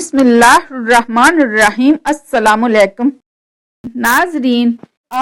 بسم اللہ الرحمن الرحیم۔ السلام علیکم ناظرین،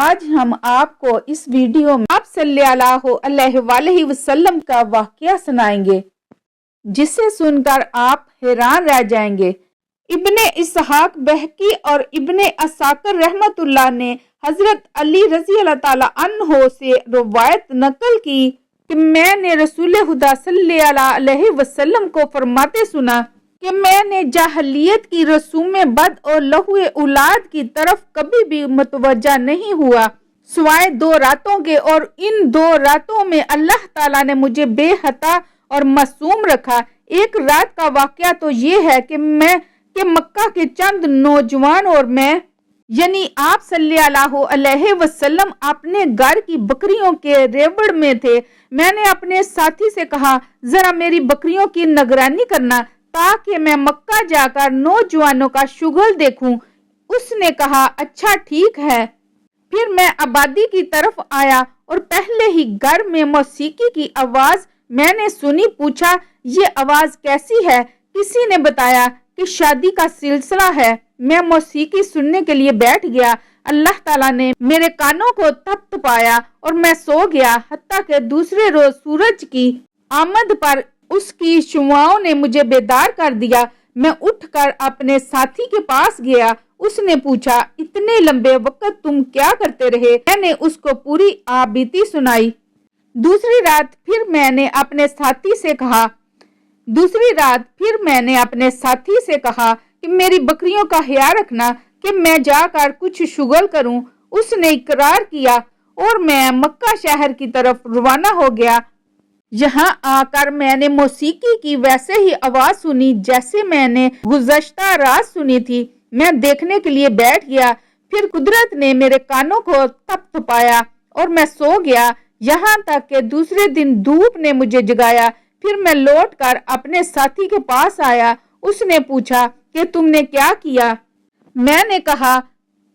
آج ہم آپ کو اس ویڈیو میں آپ صلی اللہ علیہ وآلہ وسلم کا واقعہ سنائیں گے، جسے سن کر آپ حیران رہ جائیں گے۔ ابن اسحاق بہقی اور ابن عساکر رحمت اللہ نے حضرت علی رضی اللہ تعالیٰ عنہ سے روایت نقل کی کہ میں نے رسول خدا صلی اللہ علیہ وسلم کو فرماتے سنا کہ میں نے جاہلیت کی رسوم بد اور لہو اولاد کی طرف کبھی بھی متوجہ نہیں ہوا سوائے 2 راتوں کے، اور ان 2 راتوں میں اللہ تعالیٰ نے مجھے بے خطا اور معصوم رکھا۔ ایک رات کا واقعہ تو یہ ہے کہ مکہ کے چند نوجوان اور میں یعنی آپ صلی اللہ علیہ وسلم اپنے گھر کی بکریوں کے ریوڑ میں تھے۔ میں نے اپنے ساتھی سے کہا، ذرا میری بکریوں کی نگرانی کرنا تاکہ میں مکہ جا کر نوجوانوں کا شغل دیکھوں۔ اس نے کہا، اچھا ٹھیک ہے۔ پھر میں آبادی کی طرف آیا اور پہلے ہی گھر میں موسیقی کی آواز میں نے سنی۔ پوچھا، یہ آواز کیسی ہے؟ کسی نے بتایا کہ شادی کا سلسلہ ہے۔ میں موسیقی سننے کے لیے بیٹھ گیا۔ اللہ تعالیٰ نے میرے کانوں کو تھپتھپایا اور میں سو گیا، حتیٰ کہ دوسرے روز سورج کی آمد پر اس کی شعاعوں نے مجھے بیدار کر دیا۔ میں اٹھ کر اپنے ساتھی کے پاس گیا۔ اس نے پوچھا، اتنے لمبے وقت تم کیا کرتے رہے؟ میں نے اس کو پوری بیتی سنائی۔ دوسری رات پھر میں نے اپنے ساتھی سے کہا کہ میری بکریوں کا خیال رکھنا کہ میں جا کر کچھ شغل کروں۔ اس نے اقرار کیا اور میں مکہ شہر کی طرف روانہ ہو گیا۔ یہاں آ کر میں نے موسیقی کی ویسے ہی آواز سنی جیسے میں نے گزشتہ رات سنی تھی۔ میں دیکھنے کے لیے بیٹھ گیا۔ پھر قدرت نے میرے کانوں کو تھپتھپایا اور میں سو گیا، یہاں تک کہ دوسرے دن دھوپ نے مجھے جگایا۔ پھر میں لوٹ کر اپنے ساتھی کے پاس آیا۔ اس نے پوچھا کہ تم نے کیا کیا؟ میں نے کہا،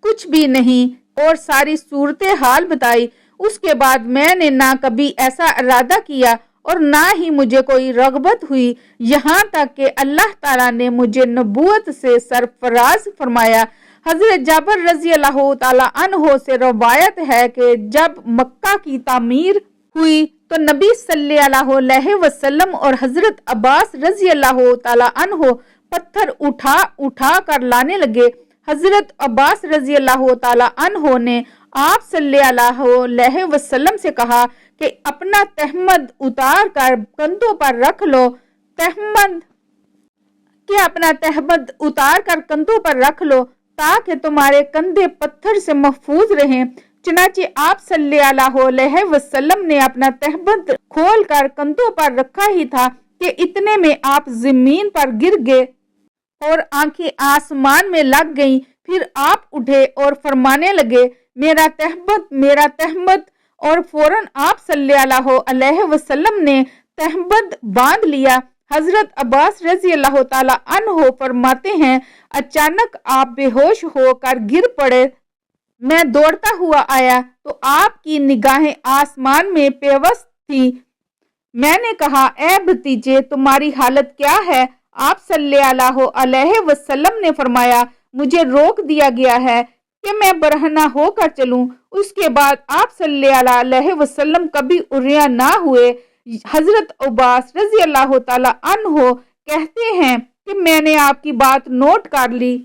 کچھ بھی نہیں، اور ساری صورتحال بتائی۔ اس کے بعد میں نے نہ کبھی ایسا ارادہ کیا اور نہ ہی مجھے کوئی رغبت ہوئی، یہاں تک کہ اللہ تعالیٰ نے مجھے نبوت سے سرفراز فرمایا۔ حضرت جابر رضی اللہ تعالیٰ عنہ سے روایت ہے کہ جب مکہ کی تعمیر ہوئی تو نبی صلی اللہ علیہ وسلم اور حضرت عباس رضی اللہ تعالیٰ عنہ پتھر اٹھا کر لانے لگے۔ حضرت عباس رضی اللہ تعالیٰ عنہ نے آپ صلی اللہ علیہ وسلم سے کہا کہ اپنا تہمد اتار کر کندھوں پر رکھ لو، تاکہ تمہارے کندھے پتھر سے محفوظ رہیں۔ چنانچہ آپ صلی اللہ علیہ وسلم نے اپنا تہمد کھول کر کندھوں پر رکھا ہی تھا کہ اتنے میں آپ زمین پر گر گئے اور آنکھیں آسمان میں لگ گئیں۔ پھر آپ اٹھے اور فرمانے لگے، میرا تہمد، اور فوراً آپ صلی اللہ علیہ وسلم نے تہمد باندھ لیا۔ حضرت عباس رضی اللہ تعالیٰ عنہ فرماتے ہیں، اچانک آپ بے ہوش ہو کر گر پڑے۔ میں دوڑتا ہوا آیا تو آپ کی نگاہیں آسمان میں پیوست تھیں۔ میں نے کہا، اے بھتیجے، تمہاری حالت کیا ہے؟ آپ صلی اللہ علیہ وسلم نے فرمایا، مجھے روک دیا گیا ہے کہ میں برہنہ ہو کر چلوں۔ اس کے بعد آپ صلی اللہ علیہ وسلم کبھی عریاں نہ ہوئے۔ حضرت عباس رضی اللہ تعالیٰ عنہ کہتے ہیں کہ میں نے آپ کی بات نوٹ کر لی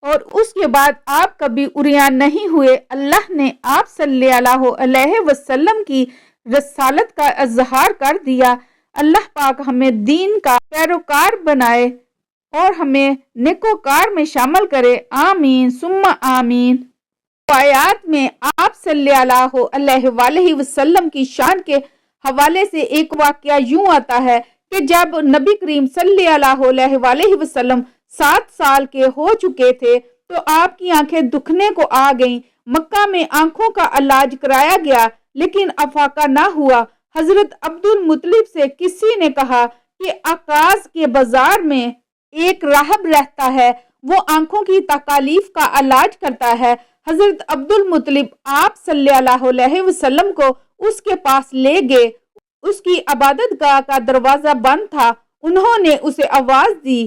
اور اس کے بعد آپ کبھی عریاں نہیں ہوئے۔ اللہ نے آپ صلی اللہ علیہ وسلم کی رسالت کا اظہار کر دیا۔ اللہ پاک ہمیں دین کا پیروکار بنائے اور ہمیں نیکوکار میں شامل کرے، آمین ثم آمین۔ آیات میں آپ صلی اللہ علیہ وآلہ وسلم کی شان کے حوالے سے ایک واقعہ یوں آتا ہے کہ جب نبی کریم صلی اللہ علیہ وآلہ وسلم 7 سال کے ہو چکے تھے تو آپ کی آنکھیں دکھنے کو آ گئیں۔ مکہ میں آنکھوں کا علاج کرایا گیا لیکن افاقہ نہ ہوا۔ حضرت عبد المطلب سے کسی نے کہا کہ عکاظ کے بازار میں ایک راہب رہتا ہے، وہ آنکھوں کی تکالیف کا علاج کرتا ہے۔ حضرت عبد المطلب آپ صلی اللہ علیہ وسلم کو اس کے پاس لے گئے۔ اس کی عبادت گاہ کا دروازہ بند تھا۔ انہوں نے اسے آواز دی،